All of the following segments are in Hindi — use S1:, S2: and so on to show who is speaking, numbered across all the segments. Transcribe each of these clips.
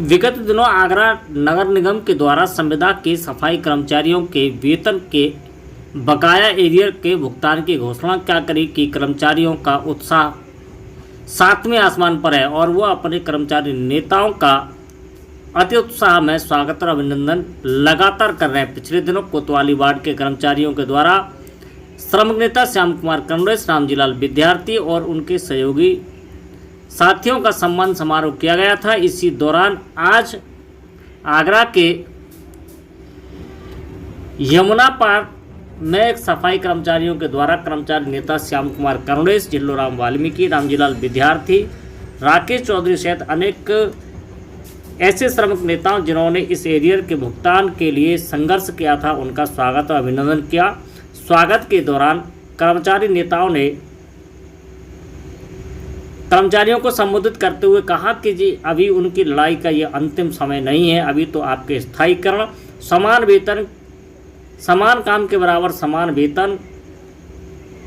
S1: विगत दिनों आगरा नगर निगम के द्वारा संविदा के सफाई कर्मचारियों के वेतन के बकाया एरियर के भुगतान की घोषणा क्या करी कि कर्मचारियों का उत्साह सातवें आसमान पर है और वह अपने कर्मचारी नेताओं का अति उत्साह में स्वागत और अभिनंदन लगातार कर रहे हैं। पिछले दिनों कोतवाली वार्ड के कर्मचारियों के द्वारा श्रमिक नेता श्याम कुमार कन्नौज, रामजीलाल विद्यार्थी और उनके सहयोगी साथियों का सम्मान समारोह किया गया था। इसी दौरान आज आगरा के यमुना पार्क में एक सफाई कर्मचारियों के द्वारा कर्मचारी नेता श्याम कुमार कन्नौज, जिल्लूराम वाल्मीकि, रामजीलाल विद्यार्थी, राकेश चौधरी सहित अनेक ऐसे श्रमिक नेताओं जिन्होंने इस एरियर के भुगतान के लिए संघर्ष किया था, उनका स्वागत और अभिनंदन किया। स्वागत के दौरान कर्मचारी नेताओं ने कर्मचारियों को संबोधित करते हुए कहा कि जी अभी उनकी लड़ाई का ये अंतिम समय नहीं है, अभी तो आपके स्थायीकरण, समान वेतन, समान काम के बराबर समान वेतन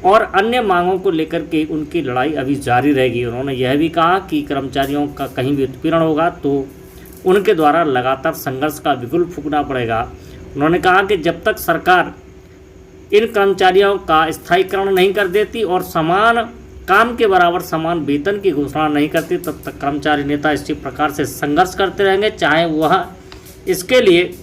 S1: और अन्य मांगों को लेकर के उनकी लड़ाई अभी जारी रहेगी। उन्होंने यह भी कहा कि कर्मचारियों का कहीं भी उत्पीड़न होगा तो उनके द्वारा लगातार संघर्ष का बिगुल फूंकना पड़ेगा। उन्होंने कहा कि जब तक सरकार इन कर्मचारियों का स्थायीकरण नहीं कर देती और समान काम के बराबर समान वेतन की घोषणा नहीं करती, तब तक कर्मचारी नेता इसी प्रकार से संघर्ष करते रहेंगे, चाहे वह इसके लिए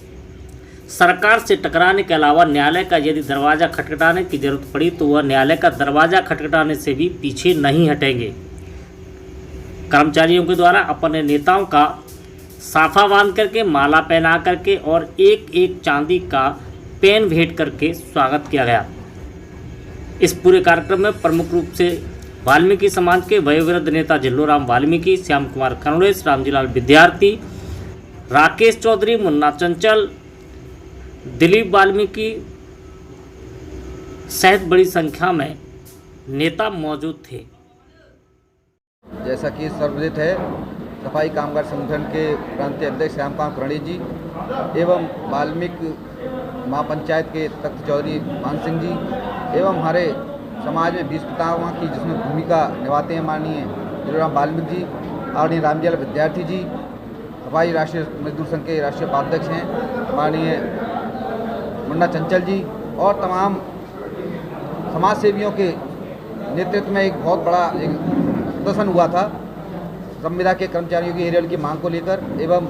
S1: सरकार से टकराने के अलावा न्यायालय का यदि दरवाज़ा खटखटाने की जरूरत पड़ी तो वह न्यायालय का दरवाज़ा खटखटाने से भी पीछे नहीं हटेंगे। कर्मचारियों के द्वारा अपने नेताओं का साफा बांध करके, माला पहना करके और एक एक चांदी का पेन भेंट करके स्वागत किया गया। इस पूरे कार्यक्रम में प्रमुख रूप से वाल्मीकि समाज के वयोवृद्ध नेता जिल्लूराम वाल्मीकि, श्याम कुमार कन्नौज, रामजीलाल विद्यार्थी, राकेश चौधरी, मुन्ना चंचल, दिलीप वाल्मीकि सहित बड़ी संख्या में नेता मौजूद थे।
S2: जैसा कि सर्वविदित है, सफाई कामगार संगठन के प्रांतीय अध्यक्ष श्याम कुमार कन्नौज जी एवं वाल्मीकि महापंचायत के तख्त चौधरी मान सिंह जी एवं हमारे समाज में 20 पितामह की जिसमें भूमिका निभाते हैं माननीय जिल्लूराम वाल्मीकि जी, आदरणीय रामजीलाल विद्यार्थी जी, सफाई राष्ट्रीय मजदूर संघ के राष्ट्रीय उपाध्यक्ष हैं माननीय मुन्ना चंचल जी और तमाम समाज सेवियों के नेतृत्व में एक बहुत बड़ा एक प्रदर्शन हुआ था संविदा के कर्मचारियों की एरियल की मांग को लेकर एवं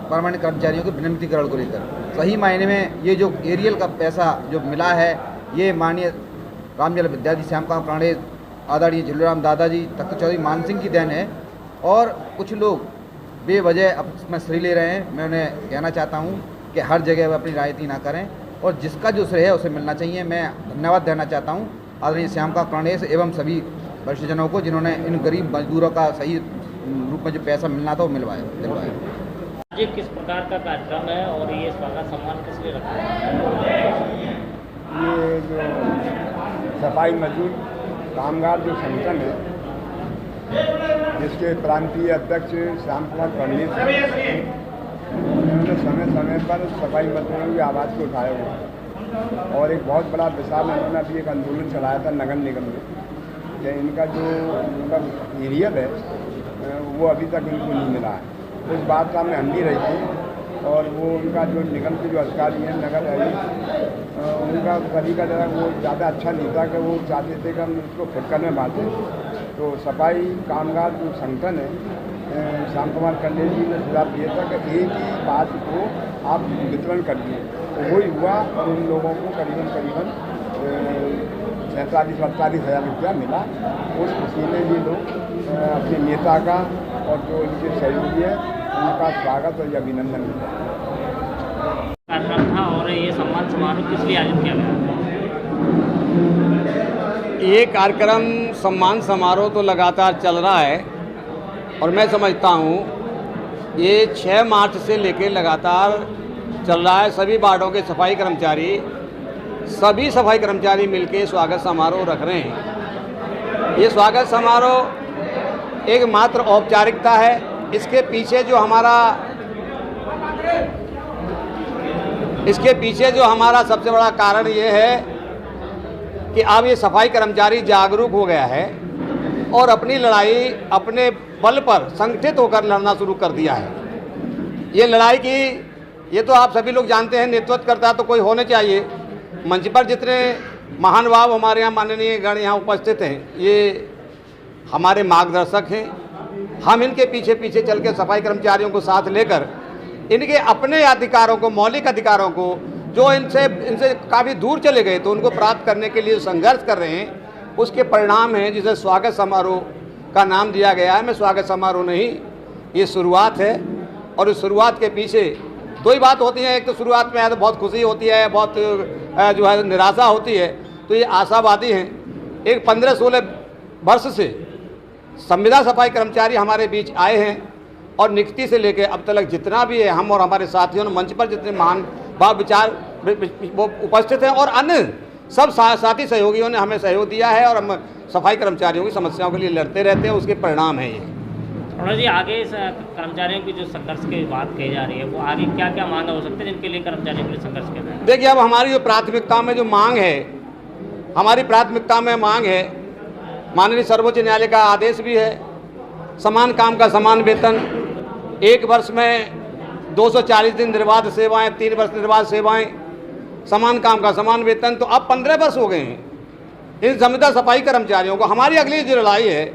S2: परमानेंट कर्मचारियों के विनियमितीकरण को लेकर। सही मायने में ये जो एरियल का पैसा जो मिला है ये माननीय रामजीलाल विद्यार्थी, श्याम कुमार कन्नौज, आदरणीय जिल्लूराम दादाजी, तख्त चौधरी मान सिंह की देन है और कुछ लोग बेवजह अपने श्रेय ले रहे हैं। मैं उन्हें कहना चाहता हूँ कि हर जगह वे अपनी राजनीति ना करें और जिसका जो श्रेय है उसे मिलना चाहिए। मैं धन्यवाद देना चाहता हूँ आदरणीय श्याम कुमार कन्नौज एवं सभी वरिष्ठजनों को जिन्होंने इन गरीब मजदूरों का सही रूप में जो पैसा मिलना था वो दिलवाया।
S1: ये किस प्रकार का कार्यक्रम है और ये स्वागत सम्मान किस लिए रखा है?
S3: ये जो सफाई मजदूर कामगार जो संगठन है जिसके प्रांतीय अध्यक्ष श्याम कुमार कन्नौज उन्होंने समय समय पर सफाई मजदूरों की आवाज़ को उठाया हुआ और एक बहुत बड़ा विशाल उन्होंने अभी एक आंदोलन चलाया था नगर निगम में कि इनका जो मतलब एरियल है वो अभी तक इनको नहीं मिला है। उस बात का हमें हम भी रही थी और वो उनका जो निगम के जो अधिकारी हैं नगर उनका कभी का जरा वो ज़्यादा अच्छा नहीं था कि वो चाहते थे कि हम उसको फुटकर में बांटें। तो सफाई कामगार जो संगठन है श्याम कुमार कन्नौज जी ने सुझाव दिया था कि एक ही बात को आप वितरण करिए, तो वही हुआ और उन लोगों को करीबन 47-48 हज़ार रुपया मिला। उस खुशी में भी लोग अपने नेता का और जो इनके सहयोगी है उनका स्वागत और अभिनंदन
S1: कार्यक्रम था और ये सम्मान समारोह किस लिए आयोजित किया गया?
S4: ये कार्यक्रम सम्मान समारोह तो लगातार चल रहा है और मैं समझता हूँ ये 6 मार्च से लेकर लगातार चल रहा है। सभी वार्डों के सभी सफाई कर्मचारी मिलकर स्वागत समारोह रख रहे हैं। ये स्वागत समारोह एक मात्र औपचारिकता है। इसके पीछे जो हमारा सबसे बड़ा कारण ये है कि अब ये सफाई कर्मचारी जागरूक हो गया है और अपनी लड़ाई अपने बल पर संगठित होकर लड़ना शुरू कर दिया है। ये लड़ाई की, ये तो आप सभी लोग जानते हैं, नेतृत्व करता तो कोई होने चाहिए। मंच पर जितने महानुभाव हमारे यहाँ माननीय गण यहाँ उपस्थित हैं, ये हमारे मार्गदर्शक हैं। हम इनके पीछे पीछे चल के सफाई कर्मचारियों को साथ लेकर इनके अपने अधिकारों को, मौलिक अधिकारों को, जो इनसे काफ़ी दूर चले गए तो उनको प्राप्त करने के लिए संघर्ष कर रहे हैं, उसके परिणाम हैं जिसे स्वागत समारोह का नाम दिया गया है। मैं स्वागत समारोह नहीं, ये शुरुआत है। और इस शुरुआत के पीछे दो ही बात होती है, एक तो शुरुआत में है तो बहुत खुशी होती है, बहुत जो है निराशा होती है, तो ये आशावादी हैं। एक 15-16 वर्ष से संविदा सफाई कर्मचारी हमारे बीच आए हैं और नियुक्ति से लेकर अब तक जितना भी है, हम और हमारे साथियों ने मंच पर जितने महान भाव विचार वो उपस्थित हैं और अन्य सब साथी सहयोगियों ने हमें सहयोग दिया है और हम सफाई कर्मचारियों की समस्याओं के लिए लड़ते रहते हैं। उसके परिणाम है ये।
S1: अरुणा जी, आगे इस कर्मचारियों की जो संघर्ष की बात कही जा रही है, वो आगे क्या क्या मांग हो सकती है जिनके लिए कर्मचारियों के लिए संघर्ष कर रहे हैं?
S4: देखिए, अब हमारी जो प्राथमिकता में जो मांग है, हमारी प्राथमिकता में मांग है, माननीय सर्वोच्च न्यायालय का आदेश भी है, समान काम का समान वेतन, 1 वर्ष में 240 दिन निर्बाध सेवाएं, 3 वर्ष निर्बाध सेवाएं, समान काम का समान वेतन। तो अब 15 वर्ष हो गए हैं इन संविदा सफाई कर्मचारियों को। हमारी अगली जो लड़ाई है,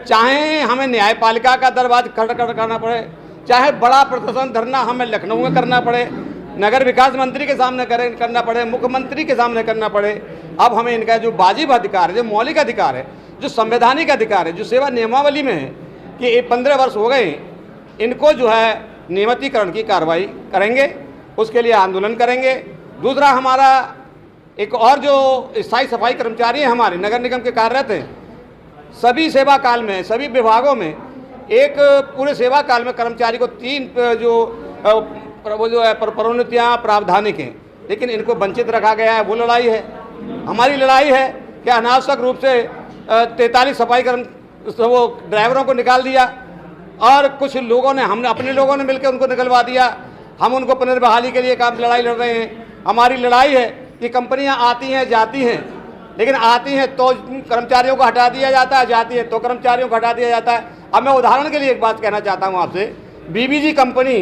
S4: चाहे हमें न्यायपालिका का दरवाजा खटखट करना पड़े, चाहे बड़ा प्रदर्शन धरना हमें लखनऊ में करना पड़े, नगर विकास मंत्री के सामने करना पड़े, मुख्यमंत्री के सामने करना पड़े, अब हमें इनका जो वाजिब अधिकार है, जो मौलिक अधिकार है, जो संवैधानिक अधिकार है, जो सेवा नियमावली में है कि 15 वर्ष हो गए, इनको जो है नियमितीकरण की कार्रवाई करेंगे, उसके लिए आंदोलन करेंगे। दूसरा, हमारा एक और जो स्थायी सफाई कर्मचारी हैं हमारे नगर निगम के कार्यरत हैं, सभी सेवा काल में, सभी विभागों में एक पूरे सेवा काल में कर्मचारी को 3 जो है प्रोन्नतियाँ प्रावधानिक हैं, लेकिन इनको वंचित रखा गया है। वो लड़ाई है, हमारी लड़ाई है कि अनावश्यक रूप से 43 सफाई वो ड्राइवरों को निकाल दिया और कुछ लोगों ने, हमने अपने लोगों ने मिलकर उनको निकलवा दिया। हम उनको पुनर्बहाली के लिए काम लड़ाई लड़ रहे हैं। हमारी लड़ाई है कि कंपनियां आती हैं जाती हैं, लेकिन आती हैं तो कर्मचारियों को हटा दिया जाता है, जाती है तो कर्मचारियों को हटा दिया जाता है। अब मैं उदाहरण के लिए एक बात कहना चाहता हूं आपसे, बीबीजी कंपनी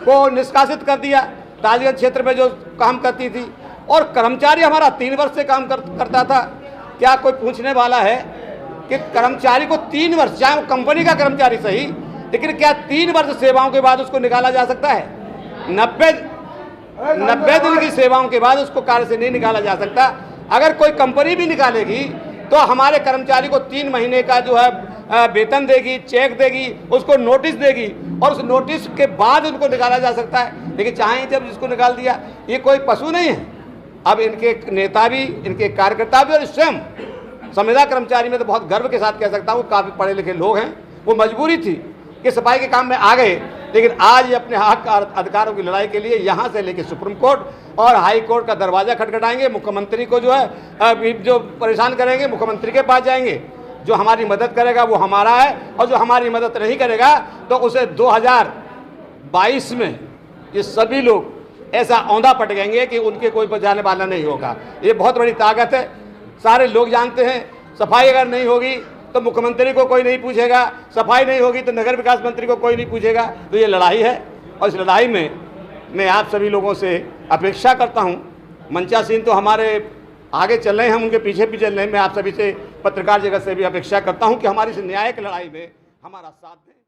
S4: को निष्कासित कर दिया, राजगंज क्षेत्र में जो काम करती थी, और कर्मचारी हमारा 3 वर्ष से काम करता था। क्या कोई पूछने वाला है कि कर्मचारी को 3 वर्ष, चाहे वो कंपनी का कर्मचारी सही, लेकिन क्या 3 वर्ष सेवाओं के बाद उसको निकाला जा सकता है? 90 दिन की सेवाओं के बाद उसको कार्य से नहीं निकाला जा सकता। अगर कोई कंपनी भी निकालेगी तो हमारे कर्मचारी को 3 महीने का जो है वेतन देगी, चेक देगी, उसको नोटिस देगी और उस नोटिस के बाद उनको निकाला जा सकता है। लेकिन चाहे जब जिसको निकाल दिया, ये कोई पशु नहीं है। अब इनके नेता भी, इनके कार्यकर्ता भी और स्वयं संविदा कर्मचारी में तो बहुत गर्व के साथ कह सकता हूँ, काफ़ी पढ़े लिखे लोग हैं। वो मजबूरी थी कि सफाई के काम में आ गए, लेकिन आज ये अपने हक अधिकारों की लड़ाई के लिए यहाँ से लेकर सुप्रीम कोर्ट और हाई कोर्ट का दरवाज़ा खटखटाएंगे। मुख्यमंत्री को जो है जो परेशान करेंगे, मुख्यमंत्री के पास जाएंगे। जो हमारी मदद करेगा वो हमारा है, और जो हमारी मदद नहीं करेगा तो उसे 2022 में ये सभी लोग ऐसा औंधा पटकेंगे कि उनके कोई बचाने वाला नहीं होगा। ये बहुत बड़ी ताकत है, सारे लोग जानते हैं। सफाई अगर नहीं होगी तो मुख्यमंत्री को कोई नहीं पूछेगा, सफाई नहीं होगी तो नगर विकास मंत्री को कोई नहीं पूछेगा। तो ये लड़ाई है, और इस लड़ाई में मैं आप सभी लोगों से अपेक्षा करता हूं। मंचासीन तो हमारे आगे चल रहे हैं, हम उनके पीछे पीछे चल रहे हैं। मैं आप सभी से, पत्रकार जगत से भी अपेक्षा करता हूं कि हमारी इस न्यायिक लड़ाई में हमारा साथ दें।